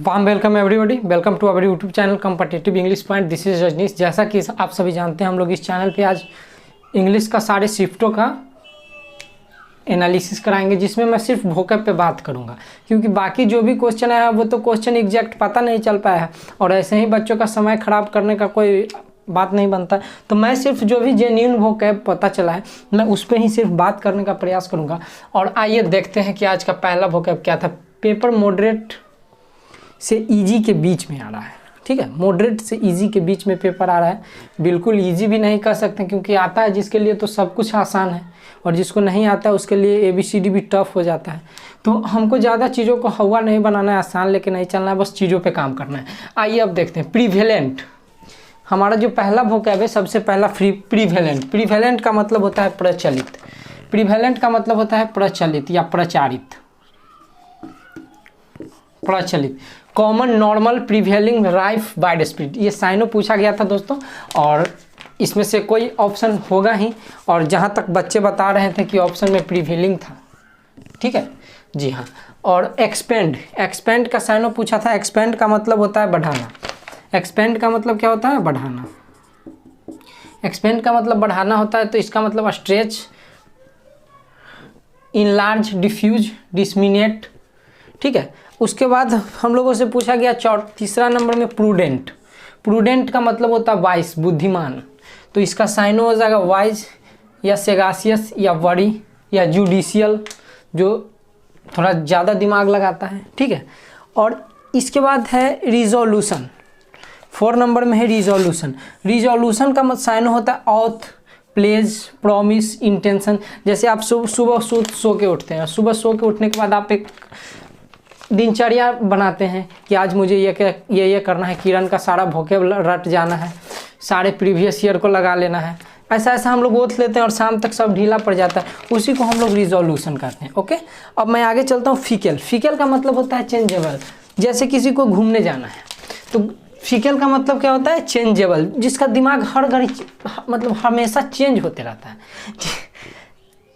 Warm welcome everybody, welcome to our YouTube channel competitive English point. This is Rajneesh. जैसा कि आप सभी जानते हैं, हम लोग इस चैनल पे आज इंग्लिश का सारे शिफ्टों का एनालिसिस कराएंगे, जिसमें मैं सिर्फ वोकैब पे बात करूंगा, क्योंकि बाकी जो भी क्वेश्चन है वो तो क्वेश्चन एग्जैक्ट पता नहीं चल पाया है और ऐसे ही बच्चों का समय खराब करने का कोई बात नहीं बनता। तो मैं सिर्फ जो भी जेन्युइन वोकैब पता चला है मैं उस पर ही सिर्फ बात करने का प्रयास करूँगा। और आइए देखते हैं कि आज का पहला वोकैब क्या था। पेपर मॉडरेट से इजी के बीच में आ रहा है, ठीक है। मॉडरेट से इजी के बीच में पेपर आ रहा है। बिल्कुल इजी भी नहीं कह सकते, क्योंकि आता है जिसके लिए तो सब कुछ आसान है और जिसको नहीं आता है उसके लिए ABCD भी टफ हो जाता है। तो हमको ज़्यादा चीज़ों को हवा नहीं बनाना है, आसान लेके नहीं चलना है, बस चीज़ों पे काम करना है। आइए अब देखते हैं प्रीवेलेंट। हमारा जो पहला वोकैब है, सबसे पहला प्रीवेलेंट। प्रीवेलेंट का मतलब होता है प्रचलित। प्रीवेलेंट का मतलब होता है प्रचलित या प्रचारित। प्रचलित, common, normal, prevailing, rife, wide spread. ये साइनो पूछा गया था दोस्तों, और इसमें से कोई ऑप्शन होगा ही। और जहाँ तक बच्चे बता रहे थे कि ऑप्शन में प्रीवेलिंग था, ठीक है जी हाँ। और एक्सपेंड, एक्सपेंड का साइनो पूछा था। एक्सपेंड का मतलब होता है बढ़ाना। एक्सपेंड का मतलब क्या होता है? बढ़ाना। एक्सपेंड का मतलब बढ़ाना होता है, तो इसका मतलब स्ट्रेच, इनलार्ज, डिफ्यूज, डिसमिनेट, ठीक है। उसके बाद हम लोगों से पूछा गया तीसरा नंबर में प्रूडेंट। प्रूडेंट का मतलब होता है वाइस, बुद्धिमान। तो इसका साइनो हो जाएगा वाइज या सेगासियस या वरी या जुडिशियल, जो थोड़ा ज़्यादा दिमाग लगाता है, ठीक है। और इसके बाद है रिजोल्यूशन। 4 नंबर में है रिजोल्यूशन। रिजोल्यूशन का साइनो होता है ऑथ, प्लेज, प्रॉमिस, इंटेंशन। जैसे आप सुबह सो के उठते हैं, सुबह सो के उठने के बाद आप एक दिनचर्या बनाते हैं कि आज मुझे ये करना है, किरण का सारा वोकैब रट जाना है, सारे प्रीवियस ईयर को लगा लेना है। ऐसा ऐसा हम लोग ओथ लेते हैं और शाम तक सब ढीला पड़ जाता है, उसी को हम लोग रिजोल्यूशन करते हैं, ओके। अब मैं आगे चलता हूँ। फीकेल। फीकेल का मतलब होता है चेंजेबल। जैसे किसी को घूमने जाना है तो फीकेल का मतलब क्या होता है? चेंजेबल, जिसका दिमाग हर घड़ी मतलब हमेशा चेंज होते रहता है।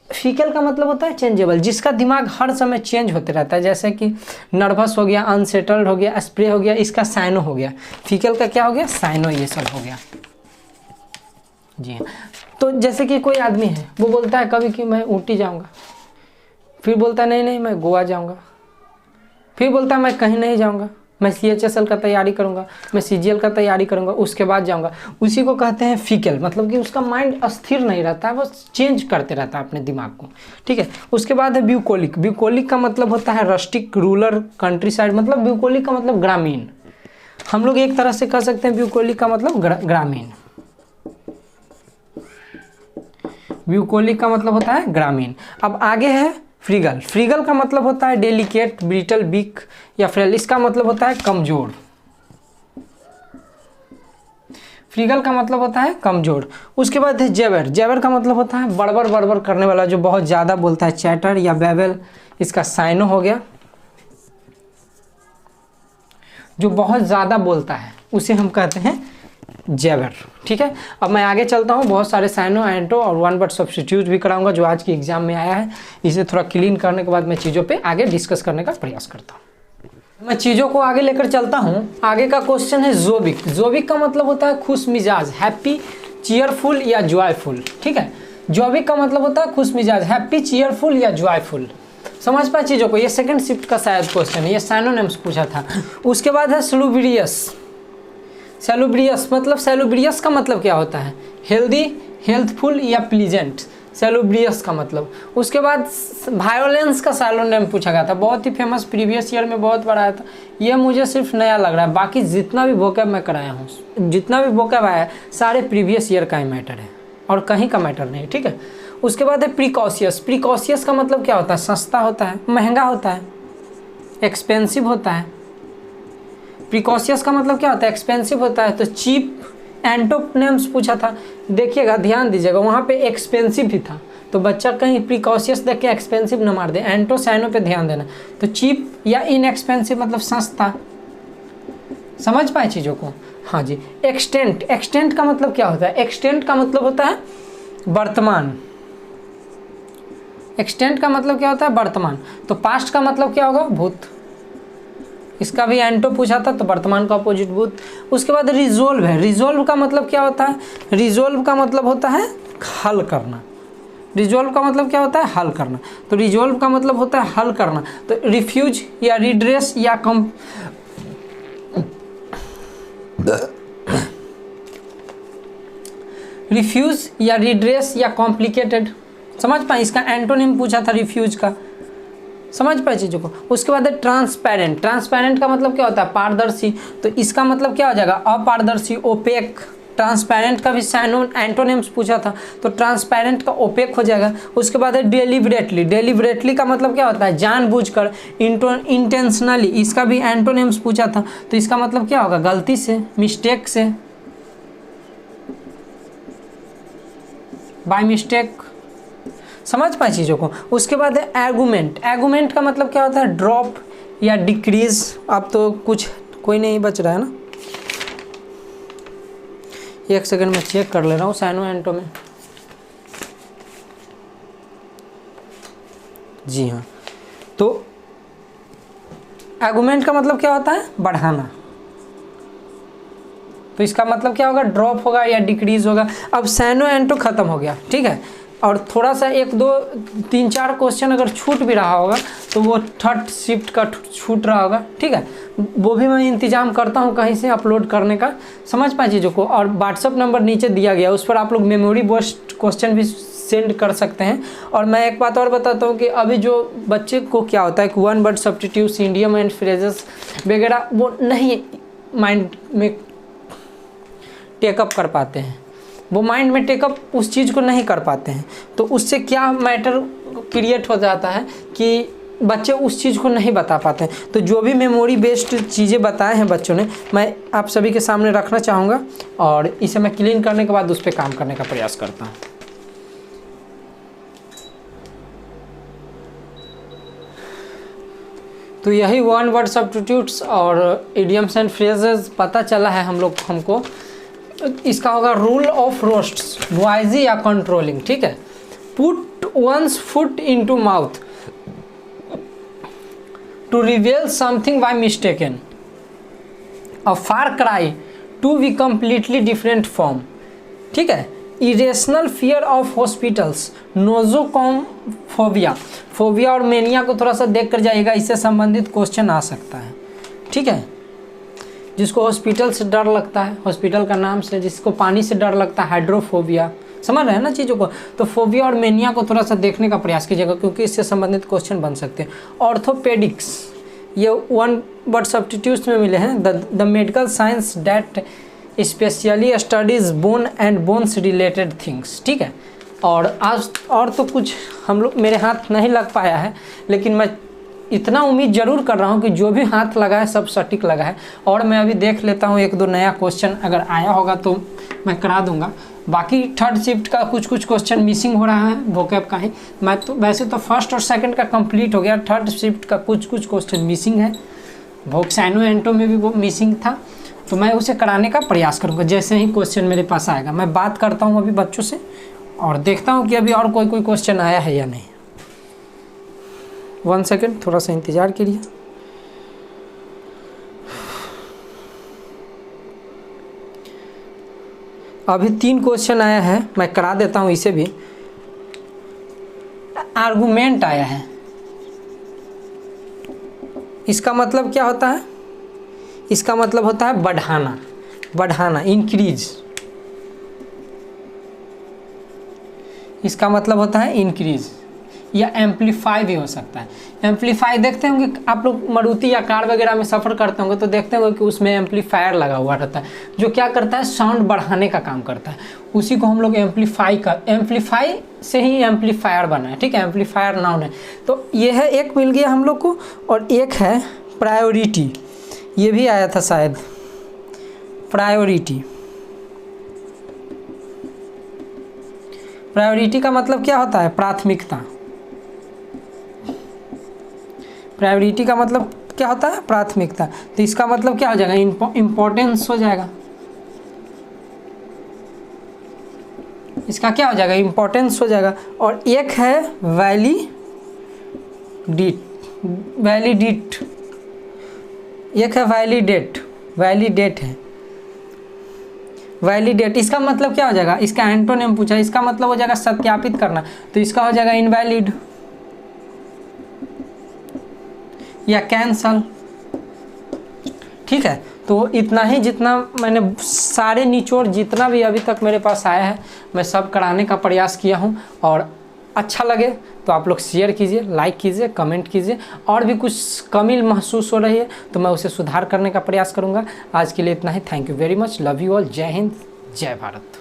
फीकेल का मतलब होता है चेंजेबल, जिसका दिमाग हर समय चेंज होते रहता है। जैसे कि नर्वस हो गया, अनसेटल्ड हो गया, स्प्रे हो गया, इसका साइनो हो गया। फीकेल का क्या हो गया? साइनो, ये सब हो गया जी हाँ। तो जैसे कि कोई आदमी है, वो बोलता है कभी कि मैं ऊटी जाऊंगा, फिर बोलता है नहीं मैं गोवा जाऊंगा, फिर बोलता है मैं कहीं नहीं जाऊंगा, मैं CHSL का तैयारी करूंगा, मैं CGL का तैयारी करूंगा, उसके बाद जाऊंगा। उसी को कहते हैं फीकेल, मतलब कि उसका माइंड अस्थिर नहीं रहता है, वो चेंज करते रहता है अपने दिमाग को, ठीक है। उसके बाद है ब्यूकोलिक। ब्यूकोलिक का मतलब होता है रस्टिक, रूरल, कंट्री साइड। मतलब ब्यूकोलिक का मतलब ग्रामीण। हम लोग एक तरह से कह सकते हैं ब्यूकोलिक का मतलब ग्रामीण। ब्यूकोलिक का मतलब होता है ग्रामीण। अब आगे है फ्रीगल। फ्रीगल का मतलब होता है डेलिकेट, ब्रिटल, वीक या फ्रेल। इसका मतलब होता है कमजोर। फ्रीगल का मतलब होता है कमजोर। उसके बाद है जेवर। जेवर का मतलब होता है बड़बड़ बड़बड़ करने वाला, जो बहुत ज़्यादा बोलता है, चैटर या बेबल। इसका साइनो हो गया, जो बहुत ज़्यादा बोलता है उसे हम कहते हैं जेवर, ठीक है। अब मैं आगे चलता हूँ। बहुत सारे साइनो, एंटो और वन वर्ड सब्स्टिट्यूट भी कराऊंगा, जो आज की एग्जाम में आया है। इसे थोड़ा क्लीन करने के बाद मैं चीज़ों पे आगे डिस्कस करने का प्रयास करता हूँ। मैं चीज़ों को आगे लेकर चलता हूँ। आगे का क्वेश्चन है जोविक। जोविक का मतलब होता है खुश मिजाज, हैप्पी, चीयरफुल या जॉयफुल, ठीक है। जोविक का मतलब होता है खुश मिजाज, हैप्पी, चीयरफुल या जॉयफुल। समझ पाए चीज़ों को? ये सेकंड शिफ्ट का शायद क्वेश्चन है, ये साइनोनिम्स पूछा था। उसके बाद है सैलुब्रियस। सैलुब्रियस मतलब, सैलुब्रियस का मतलब क्या होता है? हेल्दी, हेल्थफुल या प्लीजेंट, सैलुब्रियस का मतलब। उसके बाद वायोलेंस का सैलोनेम पूछा गया था, बहुत ही फेमस, प्रीवियस ईयर में बहुत बार आया था। ये मुझे सिर्फ नया लग रहा है, बाकी जितना भी वोकैब मैं कराया हूँ, जितना भी वोकैब आया है, सारे प्रीवियस ईयर का ही मैटर है और कहीं का मैटर नहीं, ठीक है। उसके बाद है प्रिकॉशियस। प्रिकॉशियस का मतलब क्या होता है? सस्ता होता है, महंगा होता है, एक्सपेंसिव होता है। प्रिकॉशियस का मतलब क्या होता है? एक्सपेंसिव होता है। तो चीप, एंटोनेम्स पूछा था, देखिएगा, ध्यान दीजिएगा, वहाँ पे एक्सपेंसिव भी था, तो बच्चा कहीं प्रिकॉशियस देख के एक्सपेंसिव न मार दे। एंटो, साइनो पे ध्यान देना। तो चीप या इनएक्सपेंसिव मतलब सस्ता। समझ पाए चीज़ों को? हाँ जी। एक्सटेंट। एक्सटेंट का मतलब क्या होता है? एक्सटेंट का मतलब होता है वर्तमान। एक्सटेंट का मतलब क्या होता है? वर्तमान। तो पास्ट का मतलब क्या होगा? भूत। इसका भी एंटो पूछा था तो वर्तमान का अपोजिट बुध। उसके बाद रिजोल्व है। रिजोल्व का मतलब क्या होता है? रिजोल्व का मतलब होता है हल करना। रिजोल्व का मतलब क्या होता है? हल करना। तो रिजोल्व का मतलब होता है हल करना। तो रिफ्यूज या रिड्रेस या रिफ्यूज या रिड्रेस या कॉम्प्लिकेटेड, समझ पाए? इसका एंटोनिम पूछा था रिफ्यूज का, समझ पाए चीज़ों को। उसके बाद है ट्रांसपेरेंट। ट्रांसपेरेंट का मतलब क्या होता है? पारदर्शी। तो इसका मतलब क्या हो जाएगा? अपारदर्शी, ओपेक। ट्रांसपेरेंट का भी एंटोनिम्स पूछा था तो ट्रांसपेरेंट का ओपेक हो जाएगा। उसके बाद है डेलिबरेटली। डेलिबरेटली का मतलब क्या होता है? जानबूझकर, इंटेंशनली। इसका भी एंटोनिम्स पूछा था तो इसका मतलब क्या होगा? गलती से, मिस्टेक से, बाय मिस्टेक, समझ पाए चीज़ों को। उसके बाद है एर्गुमेंट। एर्गुमेंट का मतलब क्या होता है? ड्रॉप या डिक्रीज। अब तो कुछ कोई नहीं बच रहा है ना, एक सेकंड में चेक कर ले रहा हूँ साइनो एंटो में। जी हाँ, तो एर्गुमेंट का मतलब क्या होता है? बढ़ाना। तो इसका मतलब क्या होगा? ड्रॉप होगा या डिक्रीज होगा। अब साइनो एंटो खत्म हो गया, ठीक है। और थोड़ा सा 1 2 3 4 क्वेश्चन अगर छूट भी रहा होगा तो वो थर्ड शिफ्ट का छूट रहा होगा, ठीक है। वो भी मैं इंतजाम करता हूँ कहीं से अपलोड करने का, समझ पाए चीज़ों को। और व्हाट्सअप नंबर नीचे दिया गया, उस पर आप लोग मेमोरी बेस्ड क्वेश्चन भी सेंड कर सकते हैं। और मैं एक बात और बताता हूँ कि अभी जो बच्चे को क्या होता है कि one word substitute, idiom and phrases वगैरह वो नहीं माइंड में टेकअप कर पाते हैं, वो माइंड में टेकअप उस चीज़ को नहीं कर पाते हैं। तो उससे क्या मैटर क्रिएट हो जाता है कि बच्चे उस चीज़ को नहीं बता पाते हैं। तो जो भी मेमोरी बेस्ड चीज़ें बताए हैं बच्चों ने, मैं आप सभी के सामने रखना चाहूँगा और इसे मैं क्लीन करने के बाद उस पर काम करने का प्रयास करता हूँ। तो यही वन वर्ड सब्स्टिट्यूट्स और इडियम्स एंड फ्रेजेस पता चला है हमको। इसका होगा रूल ऑफ रोस्ट्स, वाइजी या कंट्रोलिंग, ठीक है। Put one's foot into mouth to reveal something by mistaken, a far cry to be completely different form, ठीक है। Irrational fear of hospitals, nosocomephobia. Phobia और मेनिया को थोड़ा सा देख कर जाइएगा, इससे संबंधित क्वेश्चन आ सकता है, ठीक है। जिसको हॉस्पिटल से डर लगता है, हॉस्पिटल का नाम से, जिसको पानी से डर लगता है, हाइड्रोफोबिया, समझ रहे हैं ना चीज़ों को। तो फोबिया और मेनिया को थोड़ा सा देखने का प्रयास कीजिएगा क्योंकि इससे संबंधित क्वेश्चन बन सकते हैं। ऑर्थोपेडिक्स, ये वन वर्ड सब्स्टिट्यूट्स में मिले हैं। The medical science that specially studies bone and bones related things, ठीक है। और आज और तो कुछ हम लोग मेरे हाथ नहीं लग पाया है, लेकिन मैं इतना उम्मीद ज़रूर कर रहा हूँ कि जो भी हाथ लगा है सब सटीक लगा है। और मैं अभी देख लेता हूँ 1 2 नया क्वेश्चन अगर आया होगा तो मैं करा दूंगा। बाकी थर्ड शिफ्ट का कुछ क्वेश्चन मिसिंग हो रहा है, वोकैब का ही। मैं तो वैसे तो फर्स्ट और सेकंड का कंप्लीट हो गया, थर्ड शिफ्ट का कुछ क्वेश्चन मिसिंग है। साइनो एंटो में भी वो मिसिंग था, तो मैं उसे कराने का प्रयास करूँगा जैसे ही क्वेश्चन मेरे पास आएगा। मैं बात करता हूँ अभी बच्चों से और देखता हूँ कि अभी और कोई क्वेश्चन आया है या नहीं। 1 सेकेंड, थोड़ा सा इंतज़ार कीजिए। अभी 3 क्वेश्चन आया है, मैं करा देता हूँ इसे भी। आर्गुमेंट आया है, इसका मतलब क्या होता है? इसका मतलब होता है बढ़ाना, इंक्रीज। इसका मतलब होता है इंक्रीज या एम्पलीफाई भी हो सकता है। एम्पलीफाई देखते होंगे आप लोग, मारुति या कार वगैरह में सफ़र करते होंगे तो देखते होंगे कि उसमें एम्पलीफायर लगा हुआ रहता है जो क्या करता है? साउंड बढ़ाने का काम करता है। उसी को हम लोग एम्पलीफाई से ही एम्पलीफायर बना है, ठीक है। एम्पलीफायर नाउन है। तो ये है, एक मिल गया हम लोग को। और एक है प्रायोरिटी, ये भी आया था शायद, प्रायोरिटी। प्रायोरिटी का मतलब क्या होता है? प्राथमिकता। प्रायोरिटी का मतलब क्या होता है? प्राथमिकता। तो इसका मतलब क्या हो जाएगा? इम्पोर्टेंस हो जाएगा। इसका क्या हो जाएगा? इम्पोर्टेंस हो जाएगा। और एक है वैलिडिट। एक है वैलिडेट, वैलिडेट है, वैलिडेट इसका मतलब क्या हो जाएगा, इसका एंटोनिम पूछा, इसका मतलब हो जाएगा सत्यापित करना, तो इसका हो जाएगा इनवैलिड या कैंसल। ठीक है, तो इतना ही, जितना मैंने सारे निचोड़ जितना भी अभी तक मेरे पास आया है मैं सब कराने का प्रयास किया हूँ, और अच्छा लगे तो आप लोग शेयर कीजिए, लाइक कीजिए, कमेंट कीजिए, और भी कुछ कमी महसूस हो रही है तो मैं उसे सुधार करने का प्रयास करूँगा। आज के लिए इतना ही, thank you very much, love you all, जय हिंद, जय भारत।